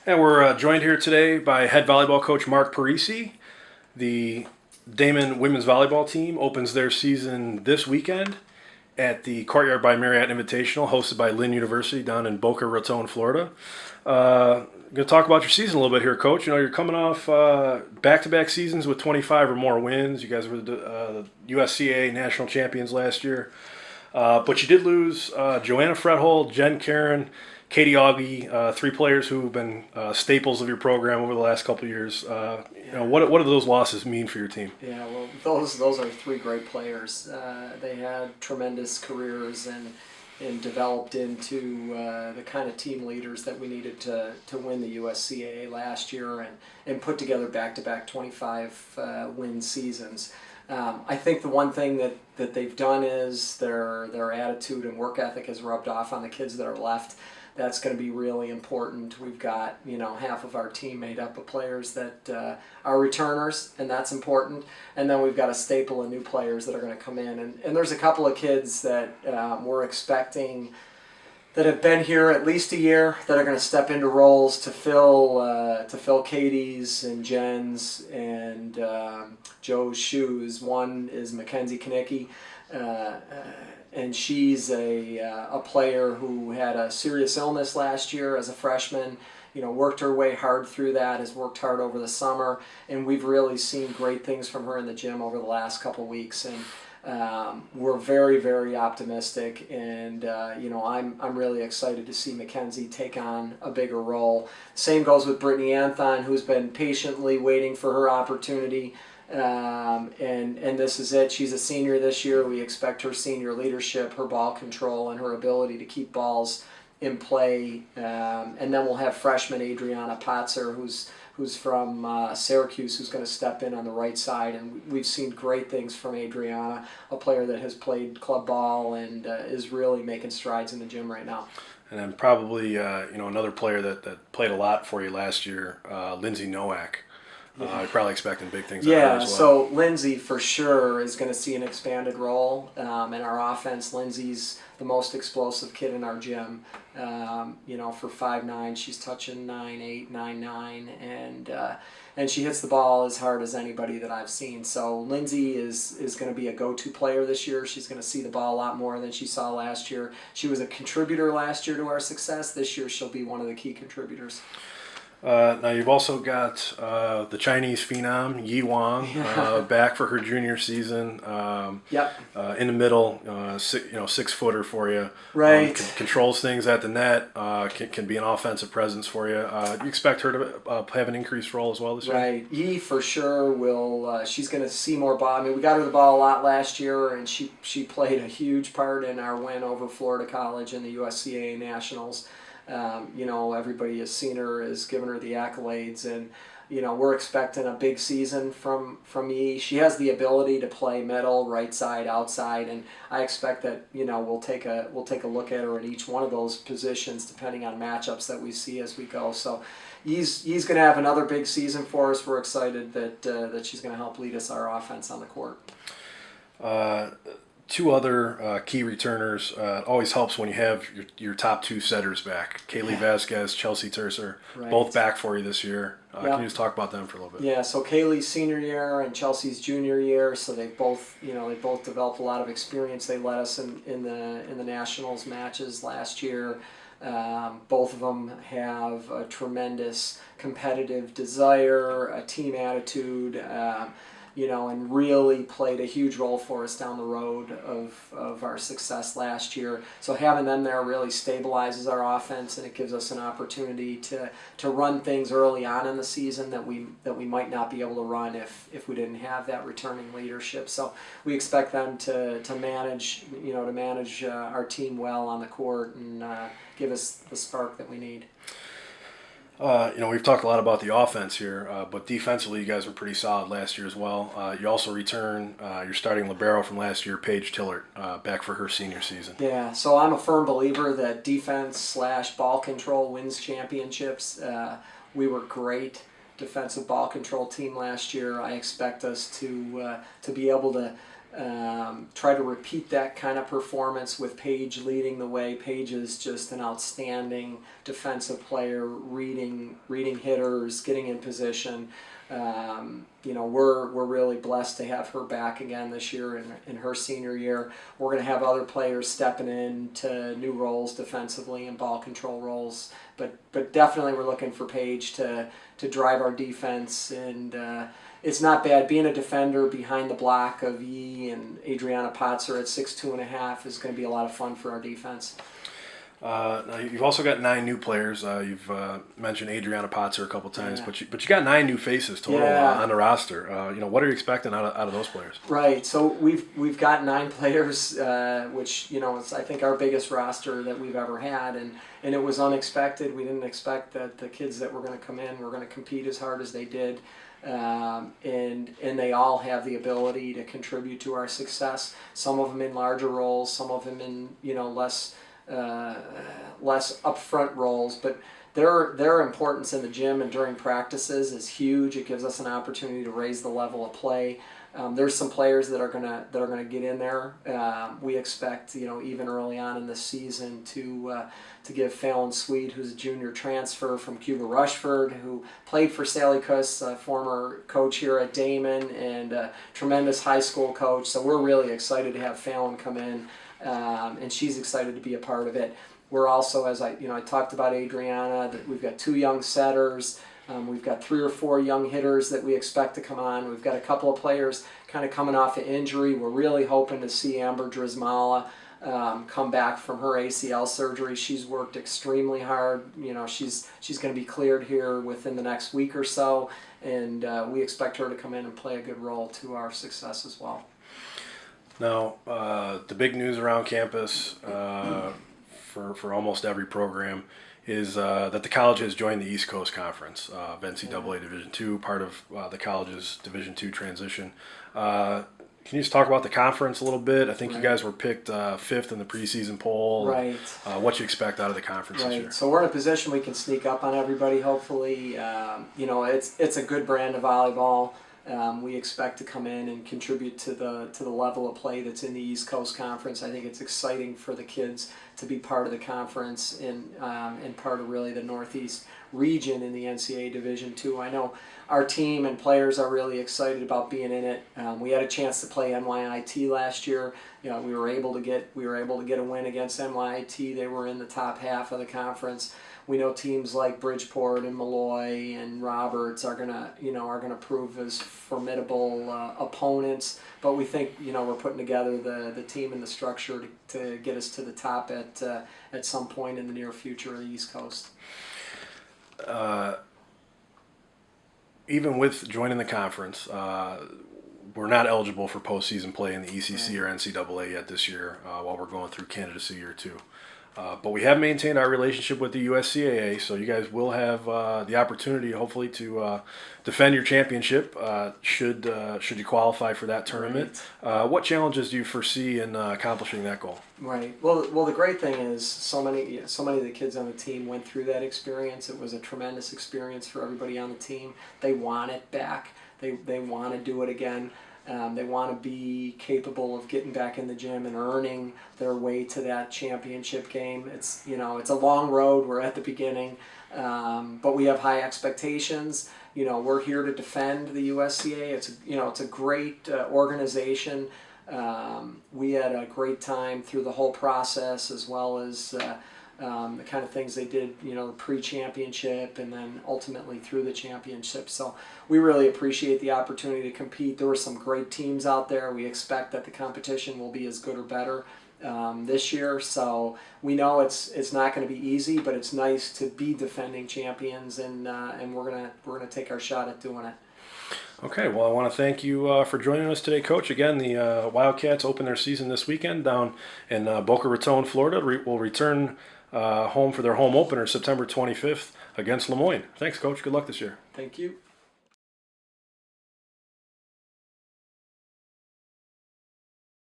And we're joined here today by head volleyball coach Mark Parisi. The Daemen women's volleyball team opens their season this weekend at the Courtyard by Marriott Invitational, hosted by Lynn University down in Boca Raton, Florida. Going to talk about your season a little bit here, Coach. You know, you're coming off back-to-back seasons with 25 or more wins. You guys were the USCA national champions last year. But you did lose Joanna Frethold, Jen Karen, Katie Augie, three players who have been staples of your program over the last couple of years. What do those losses mean for your team? Yeah, well, those are three great players. They had tremendous careers and developed into the kind of team leaders that we needed to win the USCAA last year and put together back-to-back 25 win seasons. I think the one thing that they've done is their attitude and work ethic has rubbed off on the kids that are left. That's going to be really important. We've got half of our team made up of players that are returners, and that's important. And then we've got a staple of new players that are going to come in. And there's a couple of kids that we're expecting that have been here at least a year that are going to step into roles to fill Katie's and Jen's and Joe's shoes. One is Mackenzie Kanicki. And she's a player who had a serious illness last year as a freshman. Worked her way hard through that, has worked hard over the summer, and we've really seen great things from her in the gym over the last couple of weeks. And we're very, very optimistic, and I'm really excited to see Mackenzie take on a bigger role. Same goes with Brittany Anthon, who's been patiently waiting for her opportunity. And this is it. She's a senior this year. We expect her senior leadership, her ball control, and her ability to keep balls in play. And then we'll have freshman Adriana Potzer, who's from Syracuse, who's going to step in on the right side. And we've seen great things from Adriana, a player that has played club ball and is really making strides in the gym right now. And then probably another player that played a lot for you last year, Lindsay Nowak. I'm probably expecting big things out of her as well. So Lindsay for sure is going to see an expanded role in our offense. Lindsay's the most explosive kid in our gym. For 5'9", she's touching 9'8", 9'9", and she hits the ball as hard as anybody that I've seen. So Lindsay is going to be a go-to player this year. She's going to see the ball a lot more than she saw last year. She was a contributor last year to our success. This year she'll be one of the key contributors. Now you've also got the Chinese phenom Yi Wang back for her junior season. In the middle, 6-footer for you. Right. Controls things at the net. Can be an offensive presence for you. You expect her to have an increased role as well this year? Right. Yi for sure will. She's going to see more ball. I mean, we got her the ball a lot last year, and she played a huge part in our win over Florida College in the USCAA Nationals. Everybody has seen her, has given her the accolades, and we're expecting a big season from Yi. She has the ability to play middle, right side, outside, and I expect that we'll take a look at her in each one of those positions depending on matchups that we see as we go. So Yi's going to have another big season for us. We're excited that she's going to help lead us our offense on the court. Two other key returners. Always helps when you have your top two setters back. Kaylee Vasquez, Chelsea Tercer, both back for you this year. Can you just talk about them for a little bit? Yeah, so Kaylee's senior year and Chelsea's junior year, so they both developed a lot of experience. They led us in the Nationals matches last year. Both of them have a tremendous competitive desire, a team attitude. And really played a huge role for us down the road of our success last year. So having them there really stabilizes our offense, and it gives us an opportunity to run things early on in the season that we might not be able to run if we didn't have that returning leadership. So we expect them to manage our team well on the court and give us the spark that we need. We've talked a lot about the offense here, but defensively, you guys were pretty solid last year as well. You also return your starting libero from last year, Paige Tillert, back for her senior season. Yeah, so I'm a firm believer that defense/ball control wins championships. We were great defensive ball control team last year. I expect us to be able to try to repeat that kind of performance with Paige leading the way. Paige is just an outstanding defensive player, reading hitters, getting in position. We're really blessed to have her back again this year in her senior year. We're going to have other players stepping into new roles defensively and ball control roles, but definitely we're looking for Paige to drive our defense, and it's not bad being a defender behind the block of Yi and Adriana Potzer at 6'2.5" is going to be a lot of fun for our defense. Now you've also got 9 new players. You've mentioned Adriana Potzer a couple times, Yeah. but you got 9 new faces total Yeah. on the roster. What are you expecting out of those players? Right. So we've got 9 players, which is I think our biggest roster that we've ever had, and it was unexpected. We didn't expect that the kids that were going to come in were going to compete as hard as they did, and they all have the ability to contribute to our success. Some of them in larger roles, some of them in less upfront roles, but their importance in the gym and during practices is huge. It gives us an opportunity to raise the level of play. There's some players that are gonna get in there. We expect even early on in the season to give Fallon Sweet, who's a junior transfer from Cuba Rushford, who played for Sally Kuss, a former coach here at Daemen, and a tremendous high school coach. So we're really excited to have Fallon come in. And she's excited to be a part of it. We're also, as I talked about Adriana, that we've got 2 young setters. We've got 3 or 4 young hitters that we expect to come on. We've got a couple of players kind of coming off of injury. We're really hoping to see Amber Drismala come back from her ACL surgery. She's worked extremely hard. She's going to be cleared here within the next week or so, and we expect her to come in and play a good role to our success as well. Now, the big news around campus for almost every program is that the college has joined the East Coast Conference of NCAA Division II, part of the college's Division II transition. Can you just talk about the conference a little bit? I think you guys were picked 5th in the preseason poll. Right. What you expect out of the conference this year? So we're in a position we can sneak up on everybody, hopefully. It's a good brand of volleyball. We expect to come in and contribute to the level of play that's in the East Coast Conference. I think it's exciting for the kids to be part of the conference and part of really the Northeast region in the NCAA Division II. I know our team and players are really excited about being in it. We had a chance to play NYIT last year. We were able to get a win against NYIT. They were in the top half of the conference. We know teams like Bridgeport and Malloy and Roberts are gonna prove as formidable opponents. But we think we're putting together the team and the structure to get us to the top at some point in the near future of the East Coast. Even with joining the conference, we're not eligible for postseason play in the ECC or NCAA yet this year while we're going through candidacy year 2. But we have maintained our relationship with the USCAA, so you guys will have the opportunity, hopefully, to defend your championship should you qualify for that tournament. Right. What challenges do you foresee in accomplishing that goal? Right. Well, the great thing is so many of the kids on the team went through that experience. It was a tremendous experience for everybody on the team. They want it back. They want to do it again. They want to be capable of getting back in the gym and earning their way to that championship game. It's a long road. We're at the beginning, but we have high expectations. We're here to defend the USCA. It's a great organization. We had a great time through the whole process, as well as the kind of things they did, the pre-championship and then ultimately through the championship. So we really appreciate the opportunity to compete. There were some great teams out there. We expect that the competition will be as good or better this year. So we know it's not going to be easy, but it's nice to be defending champions, and we're gonna take our shot at doing it. Okay, well, I want to thank you for joining us today, Coach. Again, the Wildcats open their season this weekend down in Boca Raton, Florida. Will return home for their home opener September 25th against Lemoyne. Thanks, Coach. Good luck this year. Thank you.